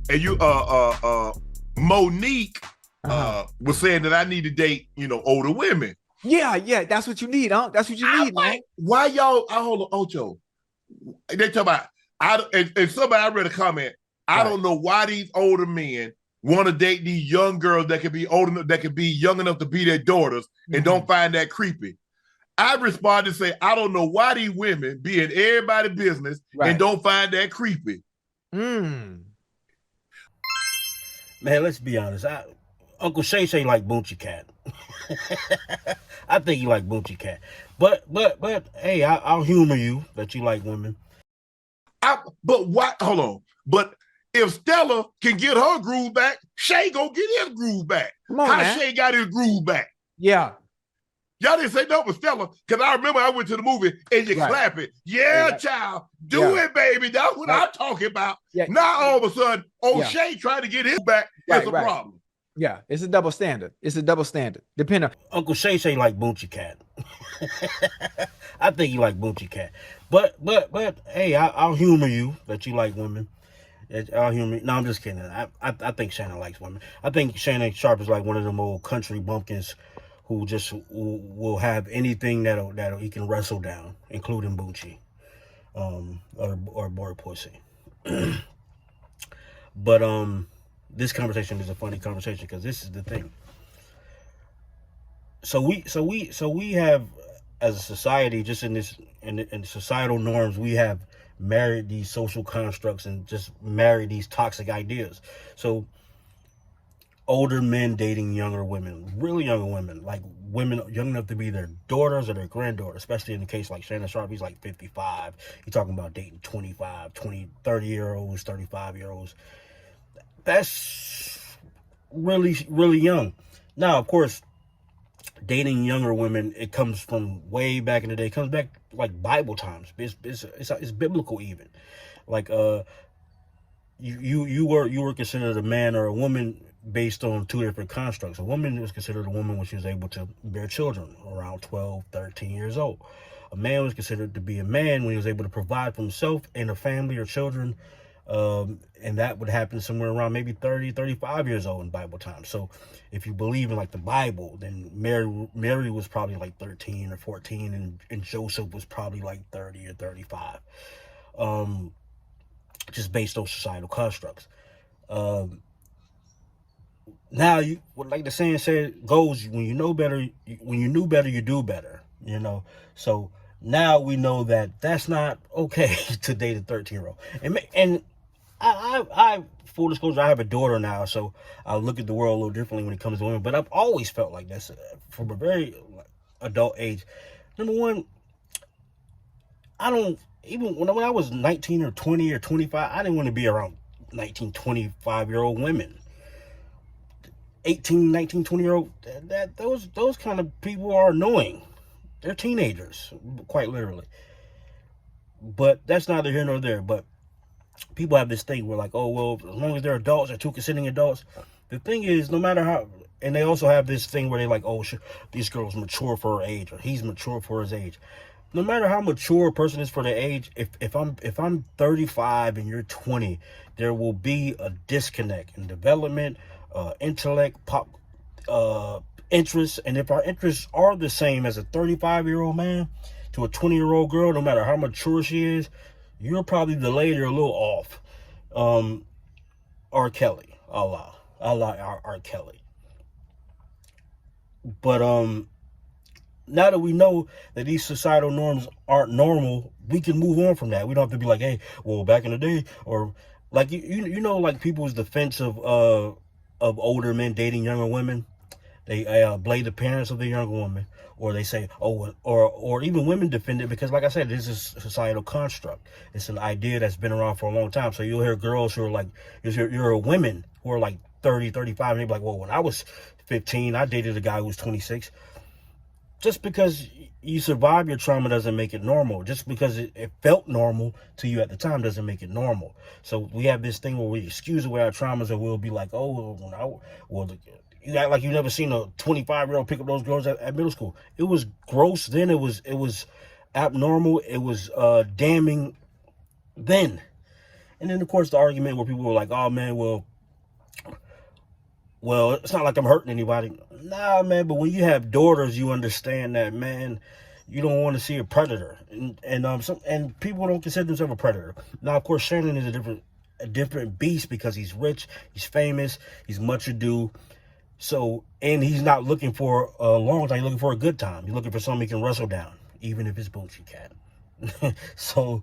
and Monique was saying that I need to date, older women. Yeah, that's what you need, huh? That's what you need, man. Why y'all? I hold on, Ocho. They talk about and somebody I read a comment. I don't know why these older men want to date these young girls that can be old enough, that can be young enough to be their daughters, and don't find that creepy. I responded to say, I don't know why these women be in everybody's business and don't find that creepy. Man, let's be honest. Uncle Shay like Boochie Cat. I think you like Boochie Cat. But hey, I'll humor you that you like women. But what? Hold on. But if Stella can get her groove back, Shay gonna get his groove back. Come on, How man. Shay got his groove back? Yeah. Y'all didn't say no for Stella, because I remember I went to the movie and you clap it. Yeah, child. Do it, baby. That's what I'm talking about. Yeah. Now all of a sudden, O'Shea trying to get his back is a problem. Yeah, it's a double standard. It's a double standard. Depending on Uncle Shay like Boochie Cat. I think you like Boochie Cat. But hey, I'll humor you that you like women. I'll humor. No, I'm just kidding. I think Shannon likes women. I think Shannon Sharpe is like one of them old country bumpkins who just will have anything that he can wrestle down, including Boochie, or boy pussy. But this conversation is a funny conversation because this is the thing. So we have, as a society, just in societal norms, we have married these social constructs and just married these toxic ideas. So older men dating younger women, really younger women, like women young enough to be their daughters or their granddaughters, especially in the case like Shannon Sharpe, he's like 55. He's talking about dating 25, 20, 30-year-olds, 35-year-olds. That's really, really young. Now, of course, dating younger women, it comes from way back in the day. It comes back like Bible times. It's biblical even. Like you were considered a man or a woman based on two different constructs. A woman was considered a woman when she was able to bear children around 12, 13 years old. A man was considered to be a man when he was able to provide for himself and a family or children. And that would happen somewhere around maybe 30, 35 years old in Bible times. So if you believe in like the Bible, then Mary was probably like 13 or 14 and Joseph was probably like 30 or 35. Just based on societal constructs. Now, like the saying goes, when you knew better, you do better, So now we know that that's not okay to date a 13-year-old. And I full disclosure, I have a daughter now, so I look at the world a little differently when it comes to women. But I've always felt like this from a very adult age. Number one, I don't, even when I was 19 or 20 or 25, I didn't want to be around 19, 25-year-old women. 18, 19, 20-year-old, those kind of people are annoying. They're teenagers, quite literally. But that's neither here nor there. But people have this thing where like, oh, well, as long as they're adults, they're two consenting adults. The thing is, no matter how, and they also have this thing where they like, oh, this girl's mature for her age, or he's mature for his age. No matter how mature a person is for their age, if I'm 35 and you're 20, there will be a disconnect in development, intellect, interests. And if our interests are the same as a 35-year-old man to a 20-year-old girl, no matter how mature she is, you're probably delayed or a little off. R. Kelly, Allah R. Kelly. But now that we know that these societal norms aren't normal, we can move on from that. We don't have to be like, hey, well, back in the day, or like like people's defense of older men dating younger women. They blame the parents of the younger woman, or they say, oh, or even women defend it because, like I said, this is a societal construct. It's an idea that's been around for a long time. So you'll hear girls who are like, you're women who are like 30, 35, and they're like, well, when I was 15, I dated a guy who was 26. Just because you survive your trauma doesn't make it normal. Just because it felt normal to you at the time doesn't make it normal. So we have this thing where we excuse away our traumas, and we'll be like, oh, you act like you never seen a 25-year-old pick up those girls at middle school. It was gross then. It was abnormal. It was damning then. And then of course the argument where people were like, oh man, well, it's not like I'm hurting anybody. Nah, man, but when you have daughters, you understand that, man, you don't want to see a predator. And people don't consider themselves a predator. Now, of course, Shannon is a different beast because he's rich, he's famous, he's much ado. So, and he's not looking for a long time, he's looking for a good time. He's looking for something he can wrestle down, even if it's Boochie Cat. So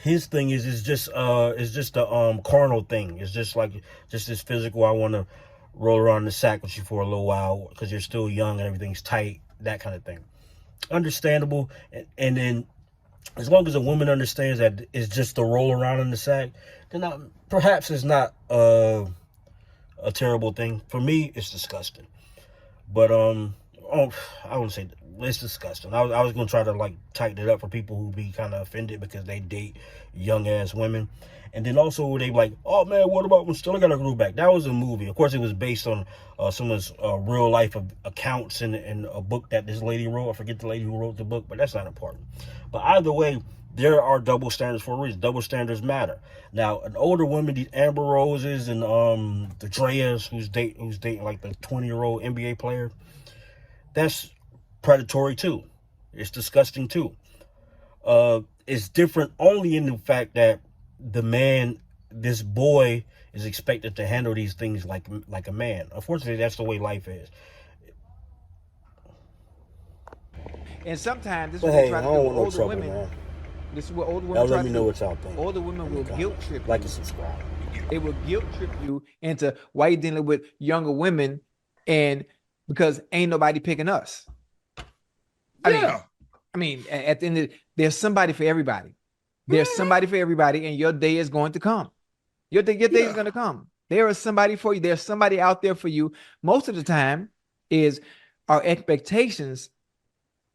his thing is just a carnal thing. It's just this physical. I want to roll around in the sack with you for a little while because you're still young and everything's tight, that kind of thing. Understandable. And then as long as a woman understands that it's just a roll around in the sack, then perhaps it's not a terrible thing. For me, it's disgusting. But I wouldn't say it's disgusting. I was gonna try to like tighten it up for people who be kind of offended because they date young ass women, and then also they like, oh man, what about when Still Gotta Groove Back? That was a movie. Of course, it was based on someone's real life of accounts and a book that this lady wrote. I forget the lady who wrote the book, but that's not important. But either way, there are double standards for a reason. Double standards matter. Now, an older woman, these Amber Roses and the Dreas, who's dating like the 20-year-old NBA player, that's predatory too. It's disgusting too. It's different only in the fact that the man, this boy, is expected to handle these things like a man. Unfortunately, that's the way life is. And sometimes this is But what they hey, try I to do don't with want no older trouble, women. man. This is what older Y'all women try let to me know do. what y'all think. Older women will guilt trip you. Like and subscribe. It will guilt trip you into why you dealing with younger women, and because ain't nobody picking us. I mean, at the end of there's somebody for everybody. There's somebody for everybody, and your day is going to come. Your day is going to come. There is somebody for you. There's somebody out there for you. Most of the time, is our expectations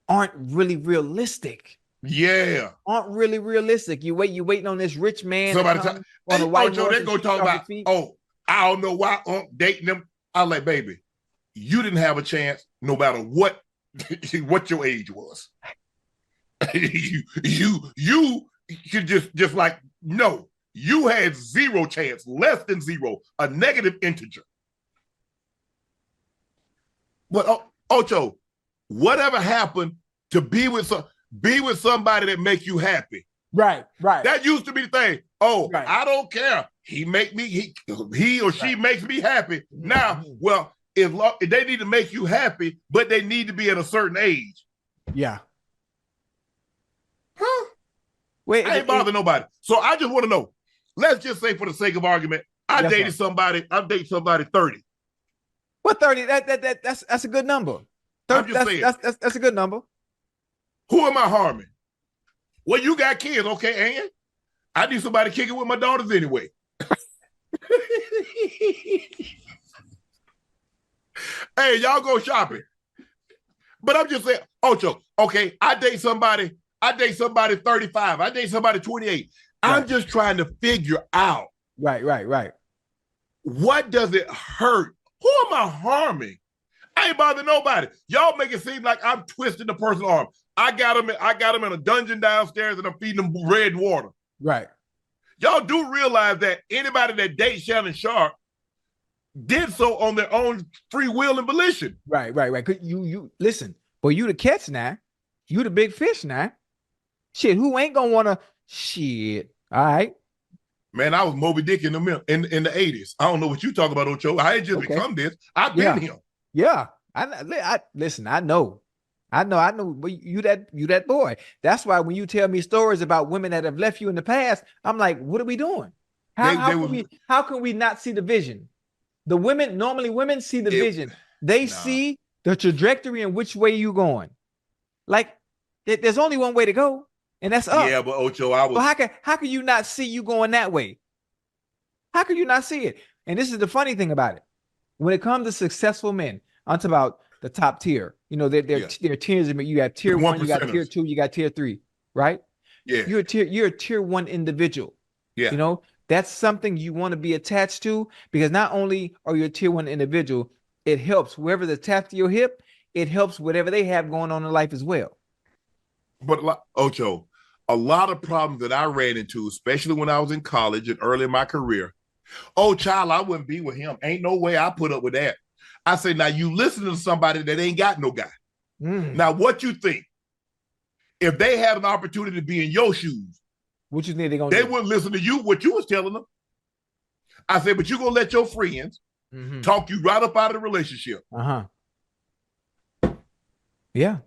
aren't really realistic. Yeah. Aren't really realistic. You waiting on this rich man Somebody to come hey, on a white Ocho, horse they and gonna shoot talk you off your about, feet. oh, I don't know why Unc dating them. I'm like, baby, you didn't have a chance no matter what your age was. you could just like, no, you had zero chance, less than zero, a negative integer. But Ocho, whatever happened to be with somebody that make you happy? Right. That used to be the thing. Oh, Right. I don't care. He or she makes me happy. Now, well, if they need to make you happy, but they need to be at a certain age. Yeah. Huh? Wait, I ain't bother nobody. So I just want to know. Let's just say, for the sake of argument, I'm dating somebody 30. What 30? That's a good number. 30, I'm just saying. That's a good number. Who am I harming? Well, you got kids, okay, Ann? I need somebody kicking with my daughters anyway. Hey, y'all go shopping. But I'm just saying, Ocho, okay, I date somebody 35. I date somebody 28. Right. I'm just trying to figure out. Right. What does it hurt? Who am I harming? I ain't bothering nobody. Y'all make it seem like I'm twisting the person's arm. I got him in a dungeon downstairs and I'm feeding them red water. Right. Y'all do realize that anybody that dates Shannon Sharpe did so on their own free will and volition. Right. You listen, boy, you the catch now. You the big fish now. Shit, who ain't gonna wanna shit? All right. Man, I was Moby Dick in the 80s. I don't know what you talk about, Ocho. I ain't just become this. I've been him. Yeah. I listen, I know. You that boy. That's why when you tell me stories about women that have left you in the past, I'm like, what are we doing? How can we not see the vision? Normally women see the vision. They see the trajectory and which way you going. Like there's only one way to go, and that's up. Yeah, but Ocho, Well, how can you not see you going that way? How can you not see it? And this is the funny thing about it. When it comes to successful men, I'm talking about the top tier. You know, there are tiers. You got tier 1, you got tier 2, you got tier 3, right? Yeah. You're a tier 1 individual. Yeah. You know, that's something you want to be attached to, because not only are you a tier 1 individual, it helps whoever's attached to your hip, it helps whatever they have going on in life as well. But Ocho, a lot of problems that I ran into, especially when I was in college and early in my career. Oh, child, I wouldn't be with him. Ain't no way I put up with that. I say, now you listen to somebody that ain't got no guy. Now, what you think? If they had an opportunity to be in your shoes, what you think they're gonna do? They wouldn't listen to you, what you was telling them. I said, but you're gonna let your friends talk you right up out of the relationship. Yeah.